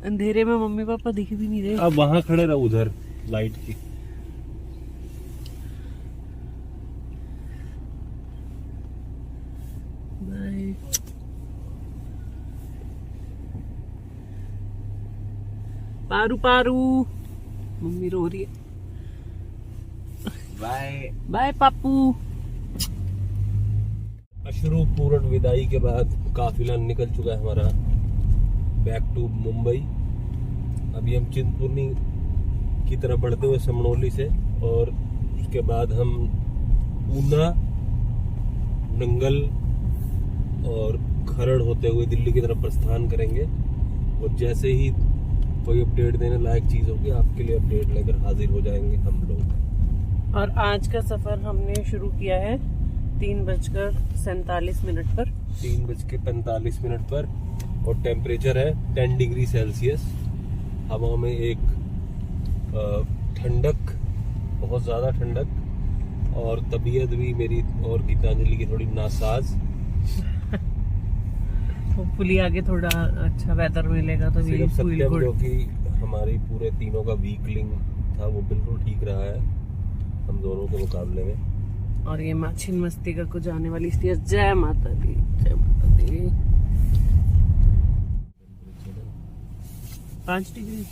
अंधेरे में mummy papa दिख भी नहीं रहे। अब वहां खड़े रहो उधर लाइट की। बाय। पारू पारू मम्मी रो रही है। Bye bye Papu. अश्रु पूर्ण विदाई के बाद काफिला निकल चुका है हमारा बैक टू मुंबई। अभी हम चिंतपूर्णी की तरफ बढ़ते हुए समनौली से, और उसके बाद हम ऊना, नंगल और खरड़ होते हुए दिल्ली की तरफ प्रस्थान करेंगे। और जैसे ही कोई अपडेट देने लायक चीज होगी आपके लिए अपडेट लेकर हाजिर हो जाएंगे हम लोग। और आज का सफर हमने शुरू किया है 3:47 पर। 3:45 पर, और टेम्परेचर है 10 डिग्री सेल्सियस। हवा में एक ठंडक, बहुत ज़्यादा ठंडक, और तबीयत भी मेरी और गीतांजलि की थोड़ी नासाज। होपफुली आगे थोड़ा अच्छा वेदर मिलेगा तो सिर्फ सत्यम जो कि हमारी पूरे तीनों का वीकलिंग था वो बिल्कुल ठीक रहा है हम दोनों के मुकाबले में। और ये माँ छिन मस्तिका को जाने वाली इसलिए जय माता दी, जय माता दी। 5 डिग्री।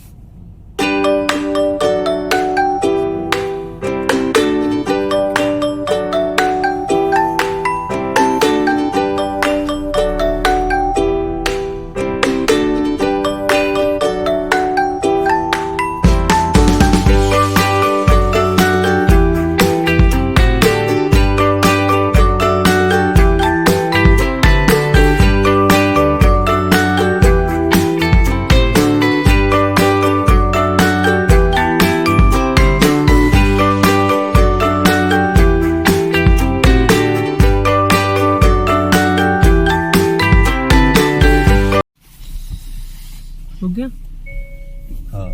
हो गया? हाँ।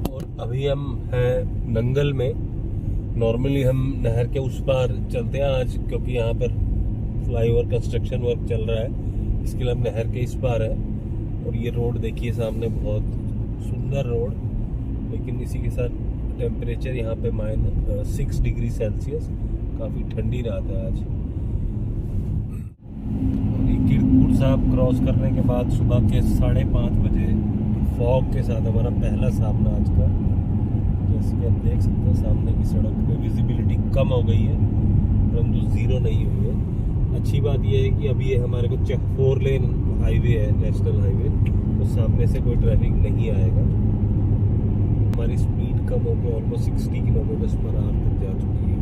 और अभी हम हैं नंगल में। नॉर्मली हम नहर के उस पार चलते हैं आज, क्योंकि यहाँ पर फ्लाईओवर कंस्ट्रक्शन वर्क चल रहा है, इसके लिए हम नहर के इस पार है। और ये रोड देखिए सामने, बहुत सुंदर रोड, लेकिन इसी के साथ टेम्परेचर यहाँ पे -6 डिग्री सेल्सियस, काफ़ी ठंडी रात है आज। और ये कीर्तपुर साहब क्रॉस करने के बाद सुबह के 5:30 बजे फॉग के साथ हमारा पहला सामना आज का। जैसे कि आप देख सकते हैं सामने की सड़क पे विजिबिलिटी कम हो गई है, परंतु ज़ीरो नहीं हुई है। अच्छी बात यह है कि अभी ये हमारे को 4 लेन हाईवे है, नेशनल हाईवे, तो सामने से कोई ट्रैफिक नहीं आएगा। हमारी स्पीड कम होकर ऑलमोस्ट 60 किलोमीटर पर आवर तक जा चुकी है।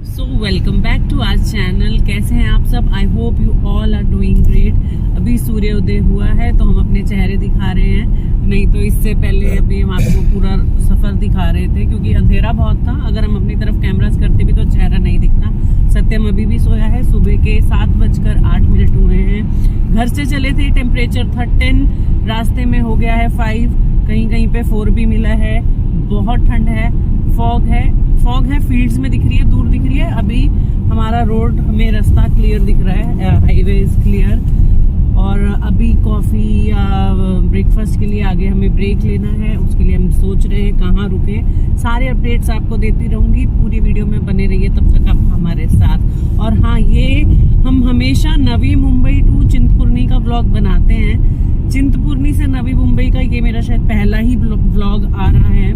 So welcome back to our channel. कैसे हैं आप सब? I hope you all are doing great. अभी सूर्योदय हुआ है तो हम अपने चेहरे दिखा रहे हैं, नहीं तो इससे पहले अभी हम आपको पूरा सफर दिखा रहे थे, क्योंकि अंधेरा बहुत था। अगर हम अपनी तरफ कैमरास करते भी तो चेहरा नहीं दिखता। सत्यम अभी भी सोया है। सुबह के 7:08 हुए हैं। घर से चले थे, टेम्परेचर था 10, रास्ते में हो गया है 5, कहीं कहीं पे 4 भी मिला है। बहुत ठंड है, फॉग है, फील्ड्स में दिख रही है, दूर दिख रही है। अभी हमारा रोड, हमें रास्ता क्लियर दिख रहा है, हाईवे इज क्लियर। और अभी कॉफी या ब्रेकफास्ट के लिए आगे हमें ब्रेक लेना है, उसके लिए हम सोच रहे हैं कहाँ रुके। सारे अपडेट्स आपको देती रहूंगी, पूरी वीडियो में बने रहिए तब तक आप हमारे साथ। और हाँ, ये हम हमेशा नवी मुंबई टू चिंतपूर्णी का व्लॉग बनाते हैं। चिंतपूर्णी से नवी मुंबई का ये मेरा शायद पहला ही व्लॉग आ रहा है।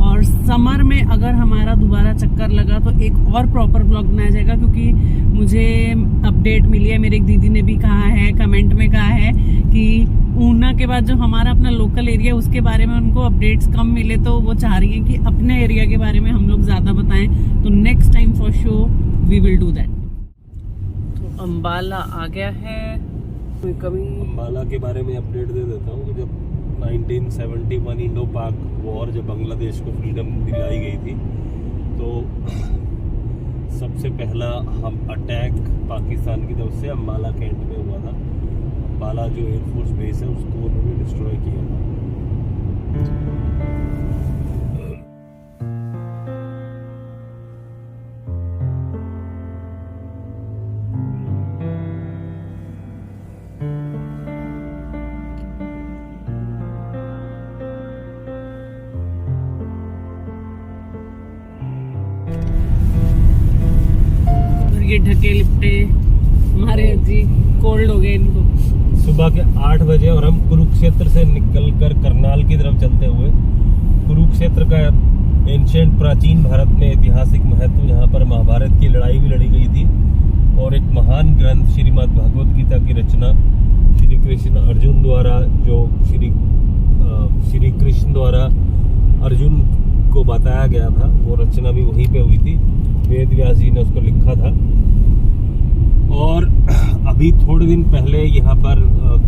और समर में अगर हमारा दोबारा चक्कर लगा तो एक और प्रॉपर व्लॉग बनाया जाएगा, क्योंकि मुझे अपडेट मिली है, मेरे एक दीदी ने भी कहा है, कमेंट में कहा है कि ऊना के बाद जो हमारा अपना लोकल एरिया उसके बारे में उनको अपडेट्स कम मिले, तो वो चाह रही है कि अपने एरिया के बारे में हम लोग ज्यादा बताएं। तो next time for sure we will do that. तो अम्बाला आ गया है। कभी अम्बाला के बारे में अपडेट दे देता हूँ कि जब 1971 इंडो पाक वॉर, जब बांग्लादेश को फ्रीडम दिलाई गई थी, तो सबसे पहला हम अटैक पाकिस्तान की तरफ से अम्बाला कैंट में हुआ था। अंबाला जो एयरफोर्स बेस है उसको उन्होंने डिस्ट्रॉय किया था। ये ढके लिपटे हमारे जी कोल्ड हो गए इनको। सुबह के 8 बजे और हम कुरुक्षेत्र से निकलकर करनाल की तरफ चलते हुए, कुरुक्षेत्र का एंशिएंट प्राचीन भारत में ऐतिहासिक महत्व, यहाँ पर महाभारत की लड़ाई भी लड़ी गई थी और एक महान ग्रंथ श्रीमद् भगवद गीता की रचना श्री कृष्ण अर्जुन द्वारा, जो श्री कृष्ण द्वारा अर्जुन को बताया गया था, वो रचना भी वहीं पे हुई थी। वेद व्यास जी ने उसको लिखा था। और अभी थोड़े दिन पहले यहाँ पर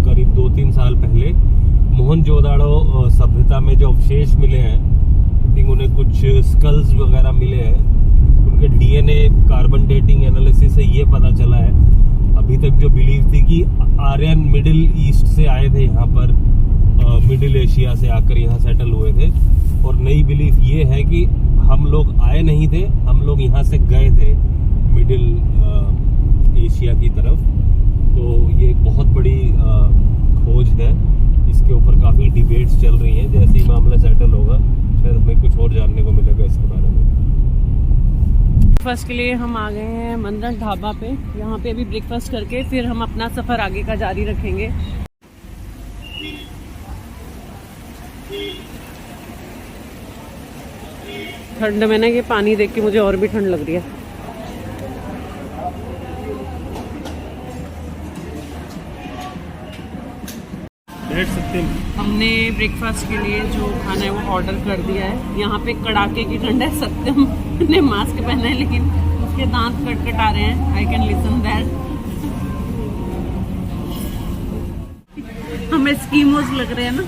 करीब 2-3 साल पहले मोहनजोदाड़ो सभ्यता में जो अवशेष मिले हैं, आई थिंक उन्हें कुछ स्कल्स वगैरह मिले हैं, उनके डीएनए कार्बन डेटिंग एनालिसिस से ये पता चला है, अभी तक जो बिलीव थी कि आर्यन मिडिल ईस्ट से आए थे यहाँ पर, मिडिल एशिया से आकर यहाँ सेटल हुए थे। और नई बिलीफ ये है कि हम लोग आए नहीं थे, हम लोग यहाँ से गए थे मिडिल एशिया की तरफ। तो ये एक बहुत बड़ी खोज है, इसके ऊपर काफ़ी डिबेट्स चल रही हैं। जैसे ही मामला सेटल होगा शायद हमें कुछ और जानने को मिलेगा इसके बारे में। ब्रेकफास्ट के लिए हम आ गए हैं मंदन ढाबा पे। यहाँ पे अभी ब्रेकफास्ट करके फिर हम अपना सफ़र आगे का जारी रखेंगे। ठंड में ना ये पानी देख के मुझे और भी ठंड लग रही है। बैठ सकते हैं। हमने ब्रेकफास्ट के लिए जो खाना है वो ऑर्डर कर दिया है। यहाँ पे कड़ाके की ठंड है। सत्यम ने मास्क पहना है लेकिन उसके दांत कटकटा रहे हैं। I can listen that. हमें स्कीमोज लग रहे हैं ना।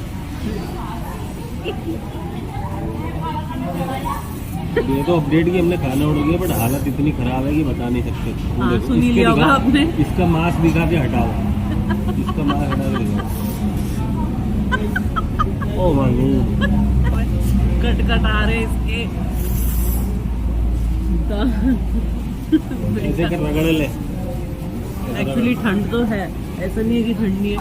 ये तो अपडेट की हमने खाना ऑर्डर किया, बट हालत इतनी खराब है कि बता नहीं सकते। हाँ, सुन ही लिया होगा आपने। इसका मास्क दिखा के हटाओ, इसका मास्क हटा के दिखाओ। ओ मानू कटकटा रहे इसके ऐसे कर रगड़ ले। एक्चुअली ठंड तो है, ऐसा नहीं है कि ठंड नहीं है।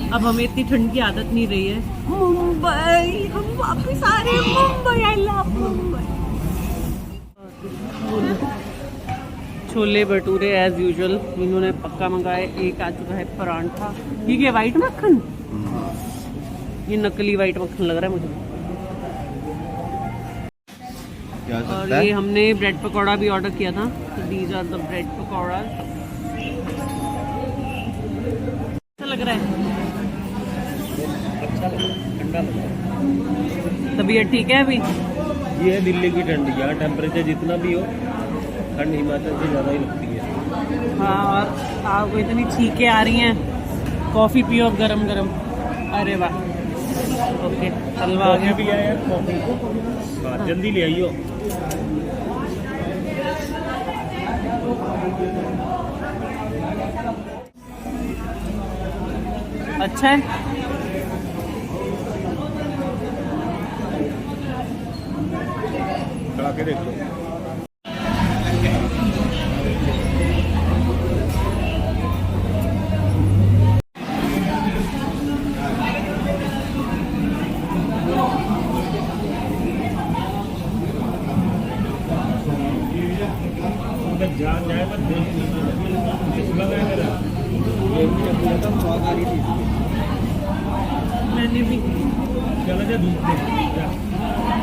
अब हमें इतनी ठंड की आदत नहीं रही है। मुंबई, हम वापस आ रहे हैं Mumbai. I love Mumbai. Chole bhature as usual इन्होंने पक्का मंगाए। एक आ चुका है परांठा। ये क्या वाइट मक्खन? ये नकली वाइट मक्खन लग रहा है मुझे। और ये हमने ब्रेड पकौड़ा भी ऑर्डर किया था। तो these are the bread pakora. अच्छा लग रहा है? ठंडा लग रहा है। तबीयत ठीक है अभी? ये है दिल्ली की ठंड। यहाँ टेम्परेचर जितना भी हो, ठंड हिमाचल से ज़्यादा ही लगती है। हाँ, और आपको इतनी छींकें आ रही हैं। कॉफ़ी पियो अब गरम गरम। अरे वाह, ओके। हलवा आ गया भी आया यार, कॉफी को हाँ, जल्दी ले आइयो। अच्छा है। खा के देख लो। जाए मत मैंने भी चला जा धूप में जा।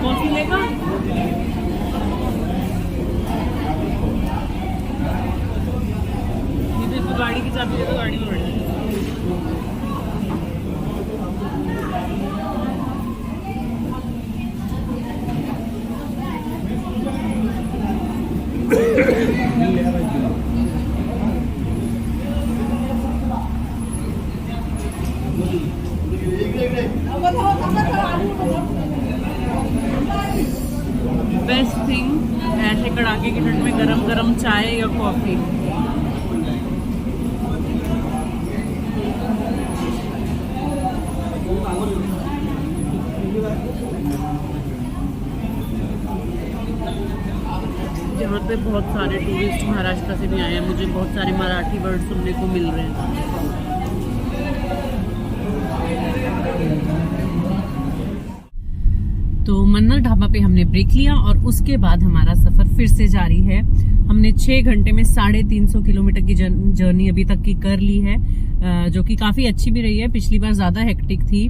कॉफी लेगा? ये तो गाड़ी की चाबी दे तो गाड़ी में बैठ जाए। बेस्ट थिंग ऐसे कड़ाके की ठंड में गरम गरम चाय या कॉफी। यहाँ पे बहुत सारे टूरिस्ट महाराष्ट्र से भी आए हैं, मुझे बहुत सारे मराठी वर्ड सुनने को मिल रहे हैं। तो मन्ना ढाबा पे हमने ब्रेक लिया और उसके बाद हमारा सफर फिर से जारी है। हमने 6 घंटे में 350 किलोमीटर की जर्नी अभी तक की कर ली है, जो कि काफी अच्छी भी रही है। पिछली बार ज्यादा हेक्टिक थी।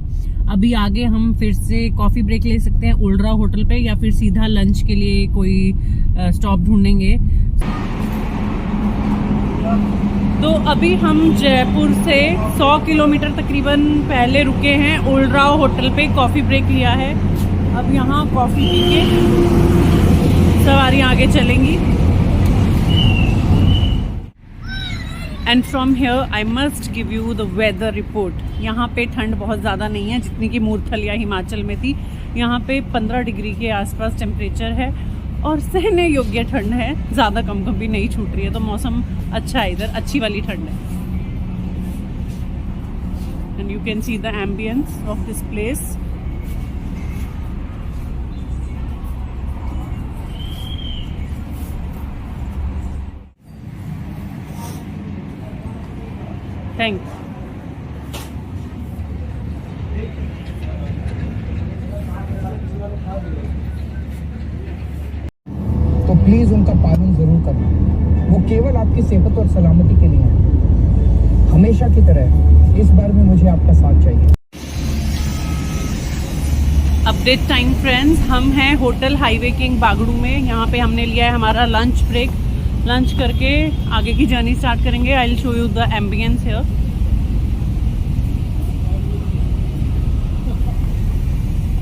अभी आगे हम फिर से कॉफी ब्रेक ले सकते हैं ओल्ड्रा होटल पे, या फिर सीधा लंच के लिए कोई स्टॉप ढूंढेंगे। तो अभी हम जयपुर से 100 किलोमीटर तकरीबन पहले रुके हैं ओल्ड्रा होटल पे, कॉफी ब्रेक लिया है। अब यहाँ कॉफी पी के सवारी आगे चलेंगी। And from here I must give you the weather report. यहाँ पे ठंड बहुत ज़्यादा नहीं है जितनी कि मूर्थल या हिमाचल में थी। यहाँ पे 15 डिग्री के आसपास टेम्परेचर है और सहने योग्य ठंड है, ज़्यादा कम भी नहीं छूट रही है। तो मौसम अच्छा है, इधर अच्छी वाली ठंड है। And you can see the ambience of this place. Thanks. तो प्लीज उनका पालन जरूर करना, वो केवल आपकी सेहत और सलामती के लिए है। हमेशा की तरह इस बार भी मुझे आपका साथ चाहिए। अपडेट टाइम फ्रेंड्स, हम हैं होटल हाईवे किंग बागड़ू में। यहाँ पे हमने लिया है हमारा लंच ब्रेक। लंच करके आगे की जर्नी स्टार्ट करेंगे। I will show you the ambience here.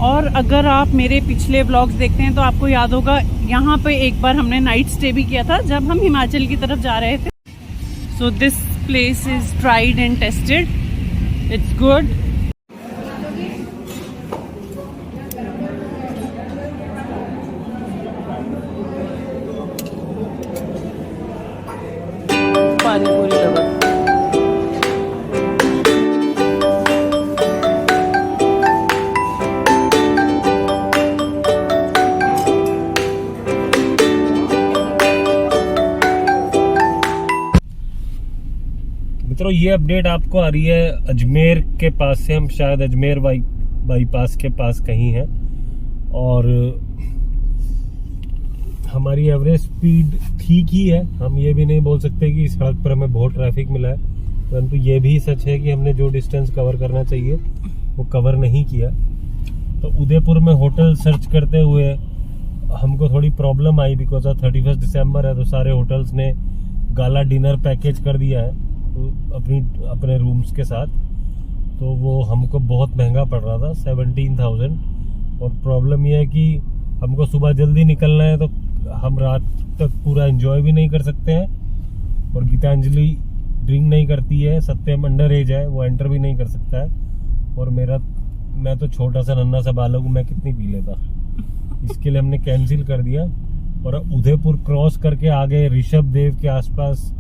और अगर आप मेरे पिछले व्लॉग्स देखते हैं तो आपको याद होगा यहाँ पे एक बार हमने नाइट स्टे भी किया था जब हम हिमाचल की तरफ जा रहे थे। So this place is tried and tested, it's good. Panipuri लगा। मित्रों, ये अपडेट आपको आ रही है अजमेर के पास से। हम शायद अजमेर बाईपास के पास कहीं हैं और हमारी एवरेज स्पीड ठीक ही है। हम ये भी नहीं बोल सकते कि इस सड़क पर हमें बहुत ट्रैफिक मिला है, परंतु ये भी सच है कि हमने जो डिस्टेंस कवर करना चाहिए वो कवर नहीं किया। तो उदयपुर में होटल सर्च करते हुए हमको थोड़ी प्रॉब्लम आई, बिकॉज ऑफ 31 दिसंबर है तो सारे होटल्स ने गाला डिनर पैकेज कर दिया है अपने रूम्स के साथ। तो वो हमको बहुत महंगा पड़ रहा था, 17,000। और प्रॉब्लम ये है कि हमको सुबह जल्दी निकलना है तो हम रात तक पूरा एंजॉय भी नहीं कर सकते हैं। और गीतांजलि ड्रिंक नहीं करती है, सत्यम अंडर एज है, वो एंटर भी नहीं कर सकता है। और मैं तो छोटा सा नन्हा सा बालक हूँ, मैं कितनी पी लेता। इसके लिए हमने कैंसिल कर दिया और उदयपुर क्रॉस करके आगे ऋषभ देव के आसपास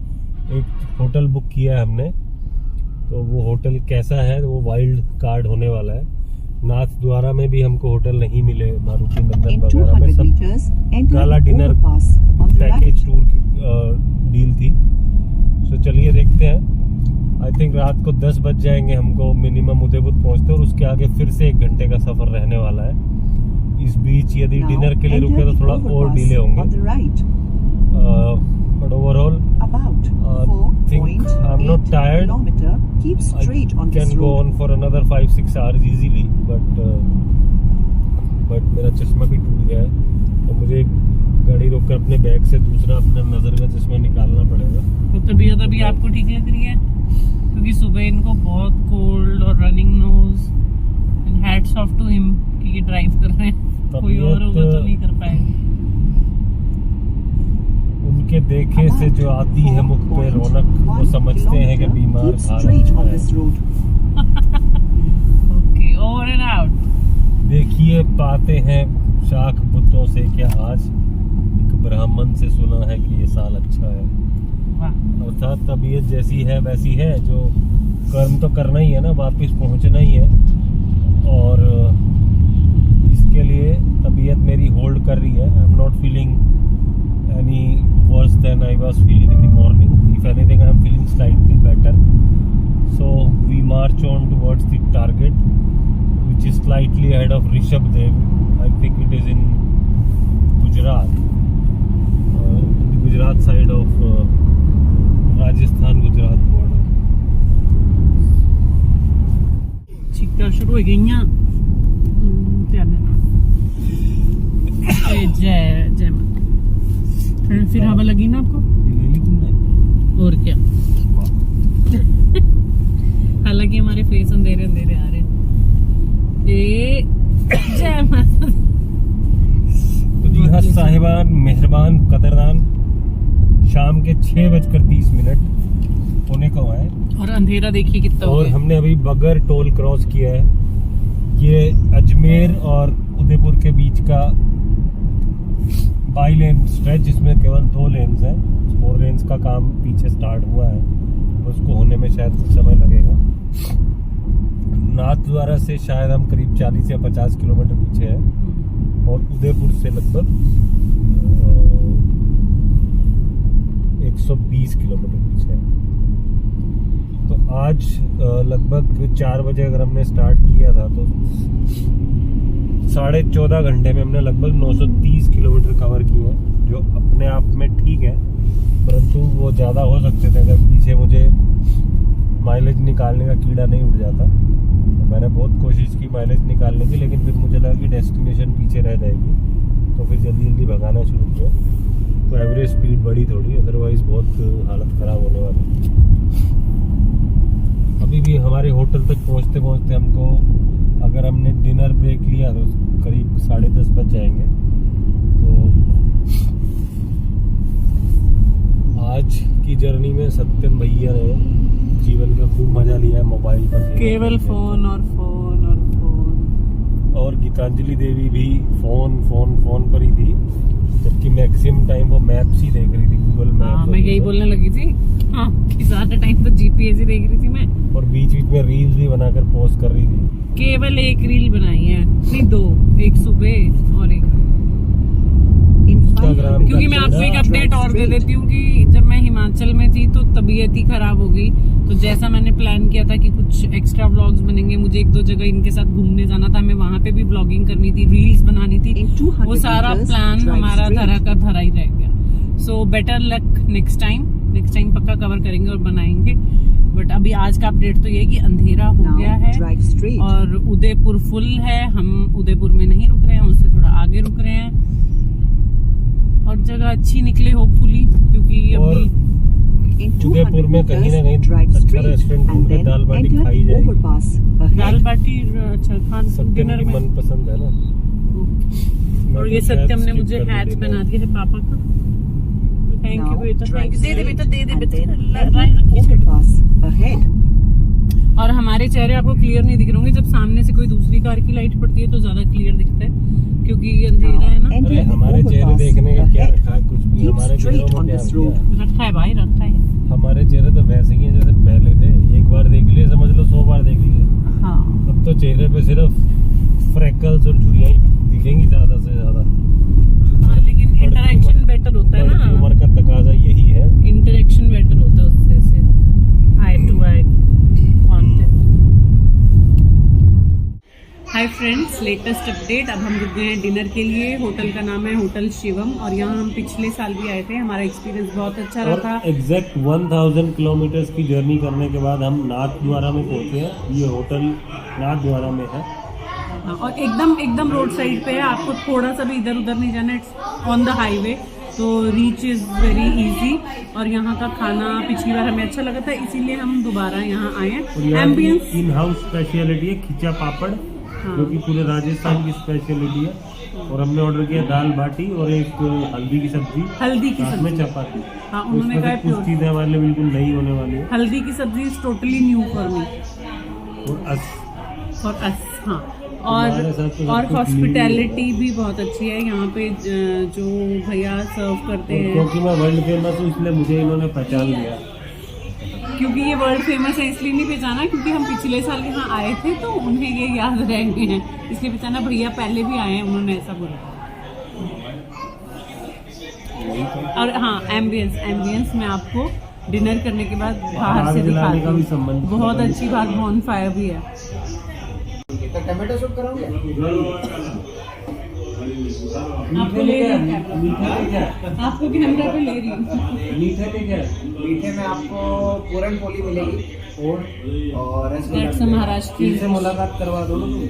एक होटल बुक किया है हमने। तो वो होटल कैसा है, वो वाइल्ड कार्ड होने वाला है। नाथ द्वारा में भी हमको होटल नहीं मिले, मारुति नंदन वगैरह में सब गाला डिनर पैकेज टूर की डील थी। तो चलिए देखते हैं। आई थिंक रात को 10 बज जाएंगे हमको मिनिमम उदयपुर पहुंचते, और उसके आगे फिर से 1 घंटे का सफर रहने वाला है। इस बीच यदि डिनर के लिए रुके तो थोड़ा और डिले होंगे। But overall, think I'm not tired. I can go on for another 5-6 hours easily. But मेरा चश्मा भी टूट गया है तो मुझे गाड़ी रोककर अपने बैग से दूसरा अपना नजर का चश्मा निकालना पड़ेगा। तो तबीयत अभी आपको ठीक लग रही है? क्योंकि सुबह इनको बहुत कोल्ड और running nose, and hats off to him कि ये ड्राइव कर रहे हैं। कोई और होगा तो नहीं कर पाएगा। उनके देखे से जो आती है मुख पे रौनक, वो समझते हैं कि बीमार भारत है। Okay, over and out. देखिए पाते हैं शाख बुतों से क्या आज। एक ब्राह्मण से सुना है कि ये साल अच्छा है। अर्थात तबीयत जैसी है वैसी है, जो कर्म तो करना ही है ना, वापिस पहुंचना ही है। और इसके लिए तबीयत मेरी होल्ड कर रही है। आई am not feeling any heading towards the target, which is slightly ahead of Rishabh-Dev. I think it is in Gujarat, the Gujarat side of Rajasthan-Gujarat border. चीखा शुरू हो गई जय जय माता। फिर हवा लगी ना आपको? ये ले ली तुमने? और क्या। हालांकि हमारे फेस अंधेरे अंधेरे आ रहे हैं। जय माता। तो जी हाँ साहिबान, मेहरबान, कदरदान, शाम के 6:30 होने को है और अंधेरा देखिए कितना हो और गया। हमने अभी बगर टोल क्रॉस किया है। ये अजमेर और उदयपुर के बीच का बाई लेन स्ट्रेच, जिसमें केवल 2 लेन्स हैं। 4 लेन्स का काम पीछे स्टार्ट हुआ है, उसको होने में शायद समय लगेगा। नाथद्वारा से शायद हम करीब 40 या 50 किलोमीटर पीछे है और उदयपुर से लगभग 120 किलोमीटर पीछे है। तो आज लगभग 4 बजे अगर हमने स्टार्ट किया था तो 14.5 घंटे में हमने लगभग 930 किलोमीटर कवर किए हैं, जो अपने आप में ठीक है, परंतु वो ज़्यादा हो सकते थे अगर पीछे मुझे माइलेज निकालने का कीड़ा नहीं उड़ जाता। तो मैंने बहुत कोशिश की माइलेज निकालने की, लेकिन फिर मुझे लगा कि डेस्टिनेशन पीछे रह जाएगी, तो फिर जल्दी जल्दी भगाना शुरू किया। तो एवरेज स्पीड बढ़ी थोड़ी, अदरवाइज बहुत हालत ख़राब होने वाली। अभी भी हमारे होटल तक पहुंचते पहुंचते हमको, अगर हमने डिनर ब्रेक लिया तो करीब 10:30 बज जाएंगे। तो आज की जर्नी में सत्यम भैया ने जीवन का खूब मजा लिया है मोबाइल पर, केवल फोन और फोन और फोन। और गीतांजलि देवी भी फोन पर ही थी, जबकि मैक्सिमम टाइम वो मैप्स ही देख रही थी, गूगल मैप। मैं यही बोलने लगी थी हाँ कि ज़्यादा टाइम तो जीपीएस ही देख रही थी मैं। और बीच बीच में रील्स भी बनाकर पोस्ट कर रही थी। केवल एक रील बनाई है, नहीं 2, एक सुबह और एक इंस्टाग्राम, क्योंकि मैं आपको एक अपडेट और दे देती हूँ कि जब मैं हिमाचल में थी तो तबीयत ही खराब हो गई। तो जैसा मैंने प्लान किया था कि कुछ एक्स्ट्रा व्लॉग्स बनेंगे, मुझे 1-2 जगह इनके साथ घूमने जाना था, हमें वहां पे भी व्लॉगिंग करनी थी, रील्स बनानी थी, वो सारा प्लान हमारा धरा का धरा ही रह गया। So better luck next time पक्का कवर करेंगे और बनाएंगे। बट अभी आज का अपडेट तो ये है कि अंधेरा हो गया है और उदयपुर फुल है। हम उदयपुर में नहीं रुक रहे हैं, उससे थोड़ा आगे रुक रहे हैं और जगह अच्छी निकले होपफुली, क्योंकि अभी उदयपुर में कहीं ना कहीं अच्छा रेस्टोरेंट ढूंढ के दाल बाटी खाई जाएगी। दाल बाटी अच्छा खान सत्यम डिनर की में। मनपसंद है ना। और ये सत्यम ने मुझे हैट्स बना दिए है पापा का। थैंक यू बेटा, थैंक यू। दे दे बेटा राय रखिए। और हमारे चेहरे आपको क्लियर नहीं दिख रहे होंगे, जब सामने से कोई दूसरी कार की लाइट पड़ती है तो ज्यादा क्लियर दिखता है, क्योंकि अंधेरा है ना। अरे हमारे चेहरे देखने का क्या रखा है, कुछ भी हमारे चेहरों में क्या रखा है भाई, रखा है। हमारे चेहरे तो वैसे ही हैं जैसे पहले थे, एक बार देख लिए समझ लो 100 बार देख लिए। हाँ अब तो चेहरे पे सिर्फ फ्रैकल्स और झुर्रियां ही दिखेंगी ज्यादा से ज्यादा। हाँ, लेकिन इंटरेक्शन बेटर होता है ना, उम्र का तकाजा यही है, इंटरेक्शन बेटर होता है उससे, eye to eye contact. Hi friends, latest update. अब हम रुक गए हैं डिनर के लिए। होटल का नाम है होटल शिवम और यहाँ हम पिछले साल भी आए थे, हमारा एक्सपीरियंस बहुत अच्छा रहा था। एग्जैक्ट 1000 किलोमीटर की जर्नी करने के बाद हम नाथद्वारा में पहुंचे हैं। ये होटल नाथद्वारा में है और एकदम रोड साइड पे है, आपको थोड़ा सा भी इधर उधर नहीं जाना, इट्स ऑन द हाईवे, तो रीच इज़ वेरी इजी। और यहाँ का खाना पिछली बार हमें अच्छा लगा था, इसीलिए हम दोबारा यहाँ आए हैं। एम्बियंस इन हाउस स्पेशलिटी है खिचा पापड़, जो कि पूरे राजस्थान की स्पेशलिटी है। और हमने ऑर्डर किया दाल बाटी और एक हल्दी की सब्जी में चपाती। हाँ, उन्होंने कहा कुछ चीजें हमारे लिए बिल्कुल नई होने वाली है। हल्दी की सब्जी is totally new for me for us. हाँ, और हॉस्पिटैलिटी भी बहुत अच्छी है यहाँ पे, जो भैया सर्व करते हैं। क्योंकि मैं वर्ल्ड फेमस हूँ इसलिए मुझे इन्होंने पहचान लिया। क्योंकि ये वर्ल्ड फेमस है इसलिए नहीं पहचाना, क्योंकि हम पिछले साल यहाँ आए थे तो उन्हें ये याद रह गए हैं, इसलिए पहचाना। भैया पहले भी आए हैं, उन्होंने ऐसा बोला। और हाँ, एम्बियंस मैं आपको डिनर करने के बाद बाहर से दिखाती का भी हूँ। संबंध बहुत अच्छी बात, बॉन फायर भी है। तो टमाटो सूप कराओगे? आपको ले रही हूँ, आपको कैमरा पे ले रही हूँ। मीठे के क्या? मीठे में आपको पूरन पोली मिलेगी और That's a महाराष्ट्र से मुलाकात करवा दो ना तुम।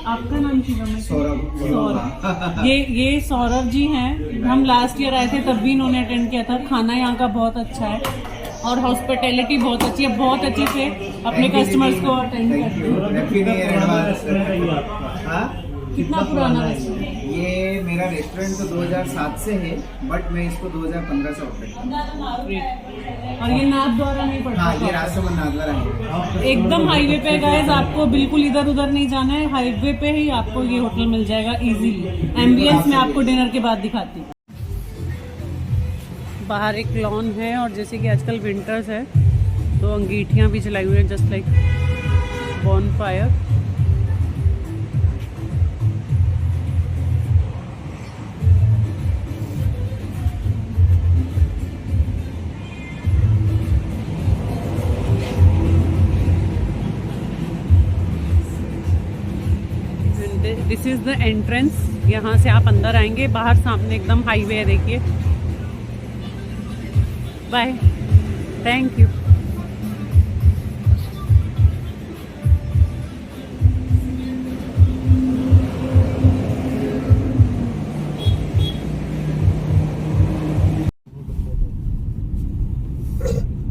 आपका नाम शिवम है? सौरभ। सौरभ। ये सौरभ जी हैं। हम लास्ट ईयर आए थे तब भी इन्होंने अटेंड किया था। खाना यहाँ का बहुत अच्छा है और हॉस्पिटैलिटी बहुत अच्छी है। बहुत अच्छे से अपने कस्टमर्स को अटेंड करते हैं। कितना पुराना रेस्टोरेंट? ये मेरा रेस्टोरेंट तो 2007 से है, बट मैं इसको 2015 से ऑपरेट करता और ये नाथ द्वारा नहीं पड़ता? हाँ, ये राजसमंद नाथद्वारा है। एकदम हाईवे पे गाइस, आपको बिल्कुल इधर उधर नहीं जाना है। हाईवे पे ही आपको ये होटल मिल जाएगा इजीली। एम्बियंस में आपको डिनर के बाद दिखाती हूँ। बाहर एक लॉन है और जैसे कि आजकल विंटर्स है तो अंगीठियाँ भी जलाई हुई है, just like bonfire. This is the entrance. यहाँ से आप अंदर आएंगे, बाहर सामने एकदम हाईवे है, देखिए। Bye, thank you.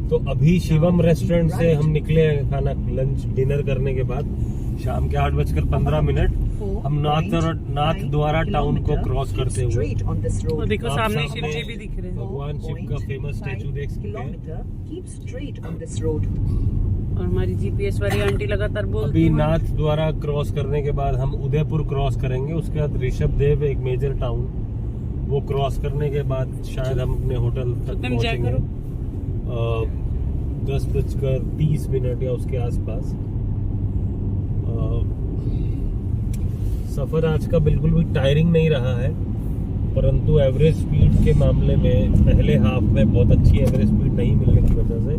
तो अभी शिवम रेस्टोरेंट से हम निकले हैं खाना लंच डिनर करने के बाद। शाम के 8:15 हम नाथ द्वारा टाउन को क्रॉस करते हुए और देखो आप सामने सामने शिव जी भी दिख रहे हैं भगवान शिव का फेमस स्टैचू देख सकते हैं। और हमारी जीपीएस वाली आंटी लगातार बोलती अभी है। नाथ द्वारा क्रॉस करने के बाद हम उदयपुर क्रॉस करेंगे। उसके बाद ऋषभ देव एक मेजर टाउन, वो क्रॉस करने के बाद शायद हम अपने होटल तक तुम जय पहुंचेंगे। 10:30 या उसके आसपास। सफर आज का बिल्कुल भी टायरिंग नहीं रहा है, परंतु एवरेज स्पीड के मामले में पहले हाफ में बहुत अच्छी एवरेज स्पीड नहीं मिलने की वजह से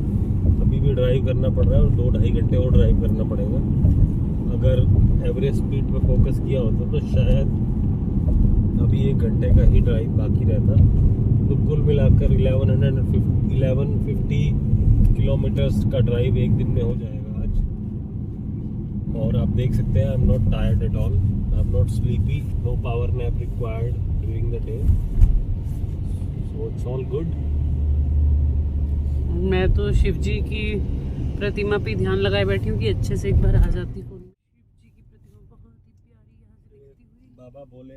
अभी भी ड्राइव करना पड़ रहा है और 2-2.5 घंटे और ड्राइव करना पड़ेगा। अगर एवरेज स्पीड पे फोकस किया होता तो शायद अभी 1 घंटे का ही ड्राइव बाकी रहता। तो कुल मिलाकर 1150 किलोमीटर्स का ड्राइव एक दिन में हो जाएगा आज। और आप देख सकते हैं, I am not tired at all, I am not sleepy, no power nap required during the day, so it's all good. मैं तो शिव जी की प्रतिमा पे ध्यान लगाए बैठी हूँ कि अच्छे से एक बार आ जाती हूँ। शिव जी की प्रतिमा बहुत ही प्यारी यहाँ से दिखती हुई। बाबा बोले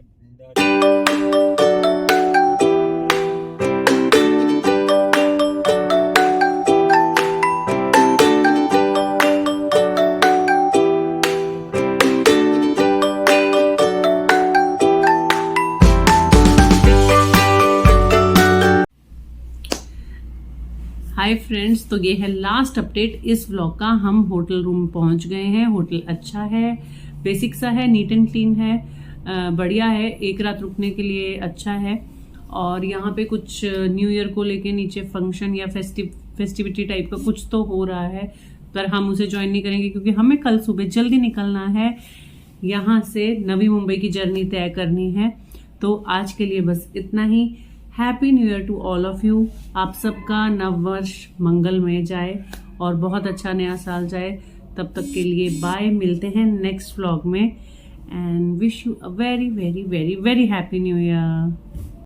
हाय फ्रेंड्स, तो ये है लास्ट अपडेट इस व्लॉग का। हम होटल रूम पहुंच गए हैं। होटल अच्छा है, बेसिक सा है, नीट एंड क्लीन है, बढ़िया है, एक रात रुकने के लिए अच्छा है। और यहाँ पे कुछ न्यू ईयर को लेके नीचे फंक्शन या फेस्टिविटी टाइप का कुछ तो हो रहा है, पर हम उसे ज्वाइन नहीं करेंगे क्योंकि हमें कल सुबह जल्दी निकलना है। यहाँ से नवी मुंबई की जर्नी तय करनी है। तो आज के लिए बस इतना ही। Happy new year to all of you. आप सबका नव वर्ष मंगलमय जाए और बहुत अच्छा नया साल जाए। तब तक के लिए बाय, मिलते हैं नेक्स्ट व्लॉग में and wish you a very very very very happy new year.